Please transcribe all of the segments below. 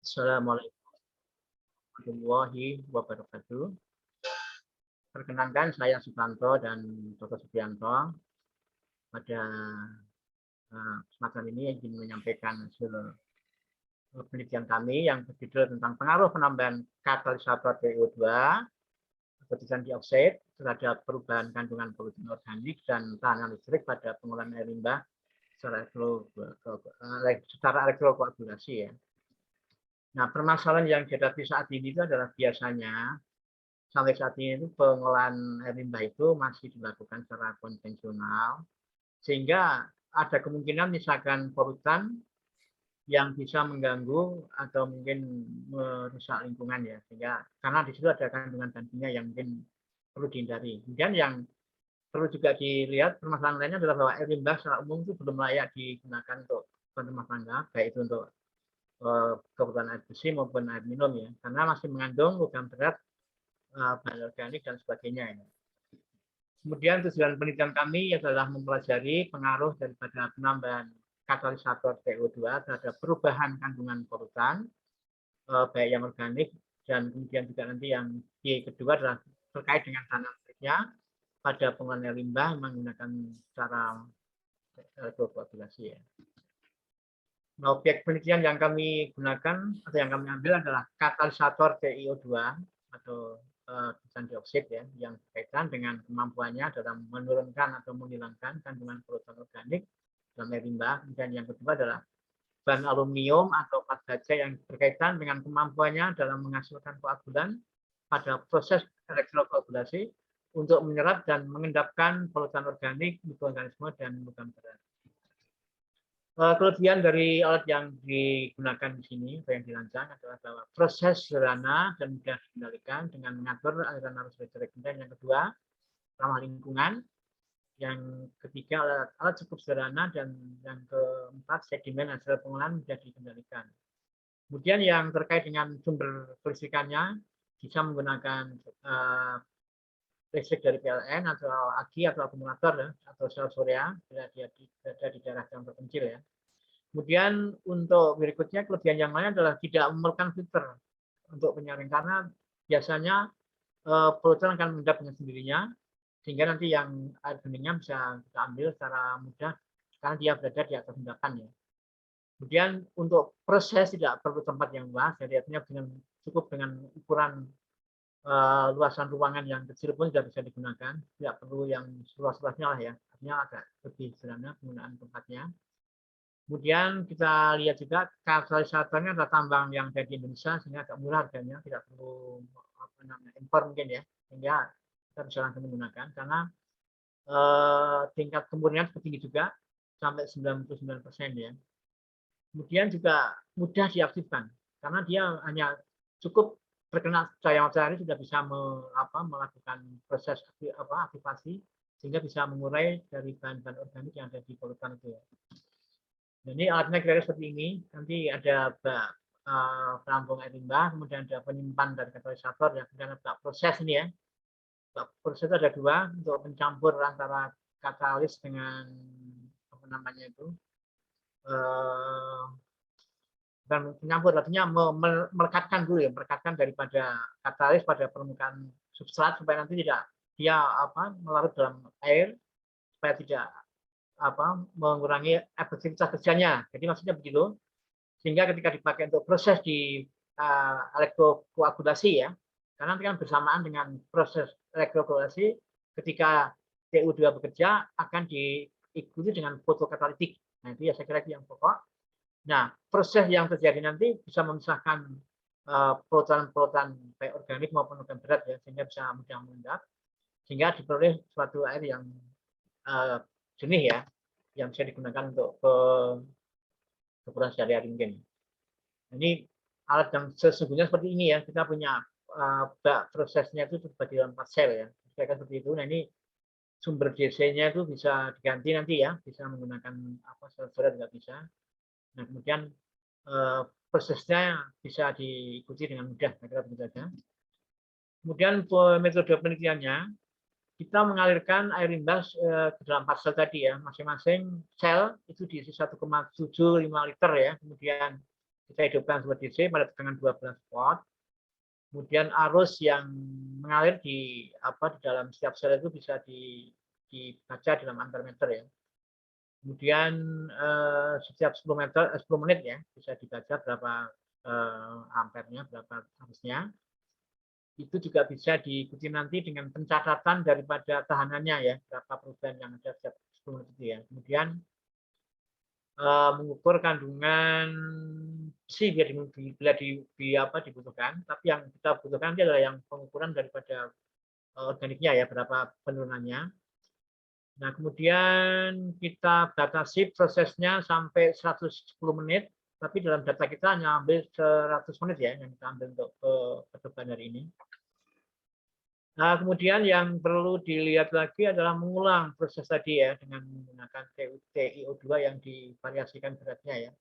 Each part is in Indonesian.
Assalamualaikum warahmatullahi wabarakatuh. Perkenalkan saya Sukanto dan Dr. Supriyanto. Pada kesempatan ini ingin menyampaikan hasil penelitian kami yang berjudul tentang pengaruh penambahan katalisator TiO2 atau titanium dioksida terhadap perubahan kandungan polutan organik dan tahanan listrik pada pengolahan air limbah secara elektrokoagulasi ya. Nah, permasalahan yang dihadapi saat ini itu adalah biasanya sampai saat ini itu pengolahan air limbah itu masih dilakukan secara konvensional, sehingga ada kemungkinan misalkan polutan yang bisa mengganggu atau mungkin merusak lingkungan ya, sehingga karena di situ ada kandungan dan kimia yang mungkin perlu dihindari. Kemudian yang perlu juga dilihat permasalahan lainnya adalah bahwa air limbah secara umum itu belum layak digunakan untuk rumah tangga, baik itu untuk kebutuhan air bersih maupun air minum ya, karena masih mengandung logam berat, bahan organik dan sebagainya. Ya. Kemudian tujuan penelitian kami adalah mempelajari pengaruh daripada penambahan katalisator TiO2 terhadap perubahan kandungan polutan, baik yang organik dan kemudian juga nanti yang di kedua adalah terkait dengan tahanan listriknya pada pengolahan limbah menggunakan cara elektrokoagulasi ya. Nah, objek penelitian yang kami gunakan atau yang kami ambil adalah katalisator TiO2 atau titanium dioksida ya, yang berkaitan dengan kemampuannya dalam menurunkan atau menghilangkan kandungan polutan organik dalam air limbah. Dan yang kedua adalah bahan aluminium atau plat baja yang berkaitan dengan kemampuannya dalam menghasilkan koagulan pada proses elektrokoagulasi untuk menyerap dan mengendapkan polutan organik, mikroorganisme, dan logam berat. Kelebihan dari alat yang digunakan di sini atau yang dirancang adalah bahwa proses sederhana dan mudah dikendalikan dengan mengatur aliran arus listrik. Dan yang kedua, ramah lingkungan. Yang ketiga, alat cukup sederhana, dan yang keempat, sedimen hasil pengolahan mudah dikendalikan. Kemudian yang terkait dengan sumber kelistrikannya bisa menggunakan listrik dari PLN atau aki atau akumulator ya, atau sel surya bila dia berada di daerah yang terpencil ya. Kemudian untuk berikutnya kelebihan yang lain adalah tidak memerlukan filter untuk penyaring karena biasanya polutan akan mengendap dengan sendirinya sehingga nanti yang air beningnya bisa kita ambil secara mudah karena dia berada di atas endapan ya. Kemudian untuk proses tidak perlu tempat yang luas, jadi artinya cukup dengan ukuran luasan ruangan yang kecil pun sudah bisa digunakan, tidak perlu yang seluas-luasnya lah ya, artinya agak lebih sederhana penggunaan tempatnya. Kemudian kita lihat juga katalisatornya adalah tambang yang ada di Indonesia sehingga agak murah harganya, tidak perlu impor mungkin ya, sehingga kita bisa langsung menggunakan karena tingkat kemurnian cukup tinggi juga sampai 99% ya. Kemudian juga mudah diaktifkan karena dia hanya cukup terkena cahaya matahari sudah bisa melakukan proses aktivasi sehingga bisa mengurai dari bahan-bahan organik yang ada di polutan itu ya. Jadi alatnya kira-kira seperti ini. Nanti ada penampung air limbah, kemudian ada penyimpan dari katalisator, dan kemudian ada proses ini ya. Proses itu ada dua untuk mencampur antara katalis dengan apa namanya itu dan menyampur artinya merekatkan dulu ya, merekatkan daripada katalis pada permukaan substrat supaya nanti tidak dia melarut dalam air supaya tidak mengurangi efektivitas kerjanya. Jadi maksudnya begitu. Sehingga ketika dipakai untuk proses di elektrokoagulasi ya, karena nanti kan bersamaan dengan proses elektrokoagulasi ketika TiO2 bekerja akan diikuti dengan fotokatalitik. Nah itu ya saya kira itu yang pokok. Nah, proses yang terjadi nanti bisa memisahkan polutan-polutan baik organik maupun logam berat ya, sehingga bisa mudah mengendap, sehingga diperoleh suatu air yang jernih ya, yang bisa digunakan untuk keperluan sehari-hari mungkin. Ini alat yang sesungguhnya seperti ini ya, kita punya prosesnya itu terbagi dalam 4 sel ya, seperti itu. Nah ini sumber DC-nya itu bisa diganti nanti ya, bisa menggunakan sel-sel juga bisa. Nah, kemudian prosesnya bisa diikuti dengan mudah, kira-kira begitu saja. Kemudian metode penelitiannya, kita mengalirkan air limbah ke dalam 4 sel tadi ya, masing-masing sel itu diisi 1,75 liter ya, kemudian kita hidupkan sumber DC pada tegangan 12 volt. Kemudian arus yang mengalir di dalam setiap sel itu bisa dibaca dalam ampermeter ya. Kemudian setiap 10 menit ya bisa dibaca berapa ampernya, berapa arusnya. Itu juga bisa diikuti nanti dengan pencatatan daripada tahanannya ya, berapa perubahan yang ada setiap 10 menit itu ya. Kemudian mengukur kandungan besi bila dibutuhkan, tapi yang kita butuhkan adalah yang pengukuran daripada organiknya ya, berapa penurunannya. Nah, kemudian kita batasi prosesnya sampai 110 menit, tapi dalam data kita hanya ambil 100 menit ya, yang kita ambil untuk percobaan hari ini. Nah, kemudian yang perlu dilihat lagi adalah mengulang proses tadi ya, dengan menggunakan TiO2 yang divariasikan beratnya ya,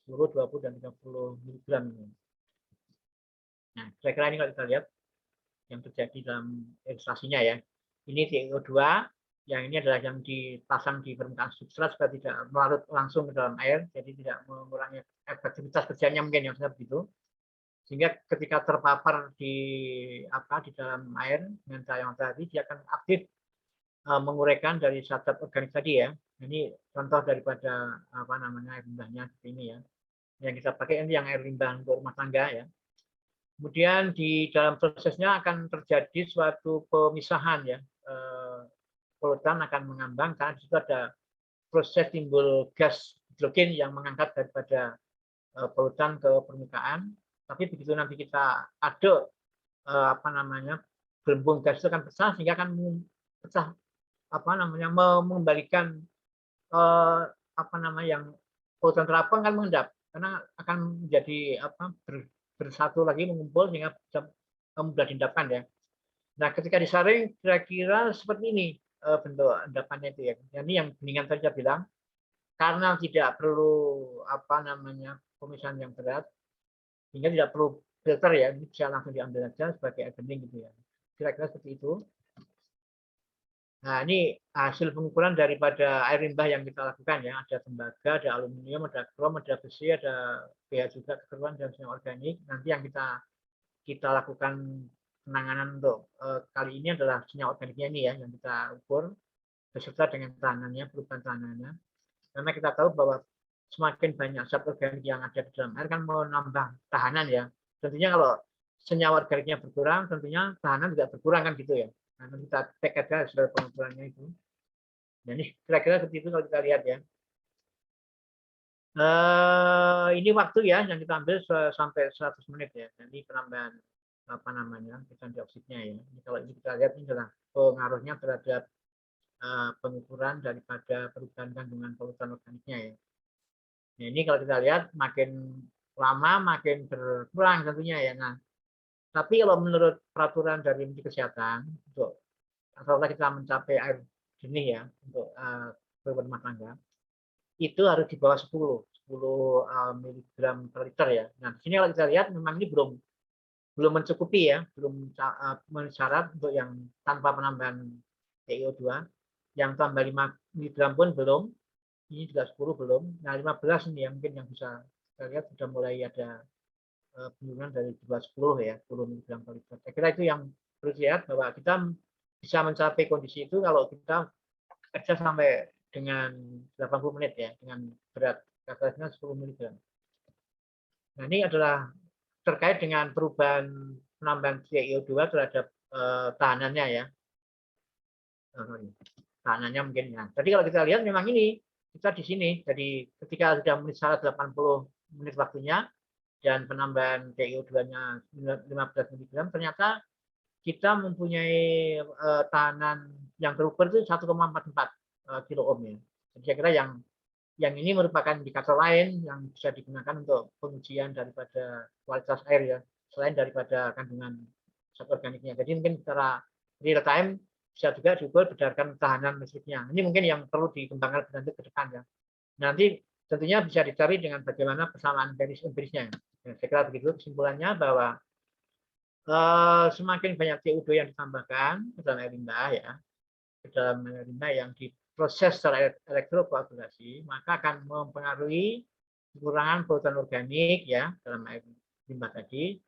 10, 20, dan 30 mg. Nah, kira-kira ini kalau kita lihat yang terjadi dalam ilustrasinya ya. Ini TiO2, yang ini adalah yang dipasang di permukaan substrat supaya tidak melarut langsung ke dalam air, jadi tidak mengurangi efektivitas kerjanya mungkin yang seperti itu. Sehingga ketika terpapar di dalam air dengan cahaya matahari, dia akan aktif menguraikan dari zat-zat organik tadi ya. Ini contoh daripada air limbahnya seperti ini ya. Yang kita pakai ini yang air limbah untuk rumah tangga ya. Kemudian di dalam prosesnya akan terjadi suatu pemisahan ya. Polutan akan mengambang karena di situ ada proses timbul gas hidrogen yang mengangkat daripada polutan ke permukaan. Tapi begitu nanti kita aduk gelembung gas itu akan pecah, sehingga akan pecah mengembalikan yang polutan terapung akan mengendap karena akan menjadi bersatu lagi, mengumpul sehingga bisa mudah diendapkan ya. Nah, ketika disaring kira-kira seperti ini bentuk endapannya itu ya. Jadi yang beningan tadi saya bilang, karena tidak perlu pemisahan yang berat, sehingga tidak perlu filter ya, ini bisa langsung diambil saja sebagai air bening gitu ya. Kira-kira seperti itu. Nah, ini hasil pengukuran daripada air limbah yang kita lakukan ya. Ada tembaga, ada aluminium, ada krom, ada besi, ada pH juga kekeruan dan senyawa organik. Nanti yang kita lakukan penanganan untuk kali ini adalah senyawa organiknya ini ya, yang kita ukur beserta dengan tahanannya, perubahan tahanannya. Karena kita tahu bahwa semakin banyak zat organik yang ada di dalam air kan menambah tahanan ya. Tentunya kalau senyawa organiknya berkurang, tentunya tahanan juga berkurang kan gitu ya. Nah, kita cek aja hasil pengukurannya itu. Dan ini kira-kira seperti itu kalau kita lihat ya. Ini waktu ya yang kita ambil sampai 100 menit ya. Jadi penambahan titanium dioksidnya ya. Ini kalau ini kita lihat ini adalah pengaruhnya terhadap pengukuran daripada perubahan kandungan polutan organiknya ya. Nah, ini kalau kita lihat makin lama makin berkurang tentunya ya. Nah, tapi kalau menurut peraturan dari Menteri Kesehatan untuk kalau kita mencapai air jernih ya untuk berumah tangga itu harus di bawah 10 mg per liter ya. Nah, di sini kalau kita lihat memang ini belum mencukupi ya, belum mensyarat untuk yang tanpa penambahan TiO2. Yang tambah 5 mg pun belum, ini juga 10 belum. Nah, 15 ini yang mungkin yang bisa kita lihat sudah mulai ada penurunan dari 10 ya, 10 mg per liter. Saya kira itu yang perlu dilihat bahwa kita bisa mencapai kondisi itu kalau kita kerja sampai dengan 80 menit ya, dengan berat kapasitasnya 10 mg. Nah, ini adalah terkait dengan perubahan penambahan TiO2 terhadap tahanannya ya. Tahanannya mungkin ya. Jadi kalau kita lihat memang ini kita di sini. Jadi ketika sudah memenuhi 80 menit waktunya dan penambahan TiO2-nya 15 mg, ternyata kita mempunyai tahanan yang terukur itu 1,44 kilo ohm ya. Jadi saya kira yang ini merupakan indikator lain yang bisa digunakan untuk pengujian daripada kualitas air ya, selain daripada kandungan zat organiknya. Jadi mungkin secara real time bisa juga diukur berdasarkan tahanan listriknya. Ini mungkin yang perlu dikembangkan nanti ke depan ya. Nanti tentunya bisa dicari dengan bagaimana persamaan empirisnya. Ya, saya kira begitu kesimpulannya bahwa semakin banyak TiO2 yang ditambahkan ke dalam air limbah ya, ke dalam air limbah yang diproses secara elektrokoagulasi, maka akan mempengaruhi kekurangan polutan organik ya dalam air limbah tadi,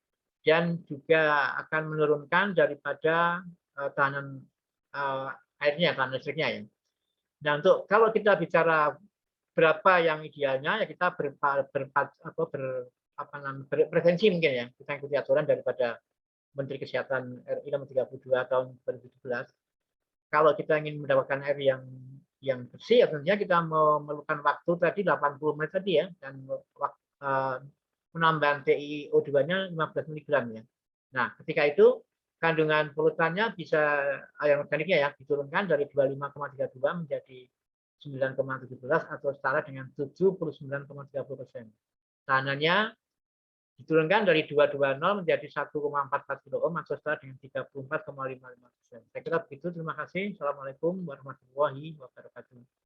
dan juga akan menurunkan daripada tahanan airnya, tahanan listriknya ya. Nah, untuk kalau kita bicara berapa yang idealnya ya kita berpreferensi mungkin ya, kita ikuti aturan daripada Menteri Kesehatan RI nomor 32 tahun 2017. Kalau kita ingin mendapatkan air yang bersih, ya tentunya kita memerlukan waktu tadi 80 menit tadi ya, dan penambahan TiO2-nya 15 mg ya. Nah, ketika itu kandungan polutannya bisa air organiknya ya diturunkan dari 25,32 menjadi 9,17 atau setara dengan 79,30%. Tahanannya diturunkan dari 220 menjadi 1,44 kilo ohm atau setara dengan 34,55%. Saya kira begitu. Terima kasih. Assalamualaikum warahmatullahi wabarakatuh.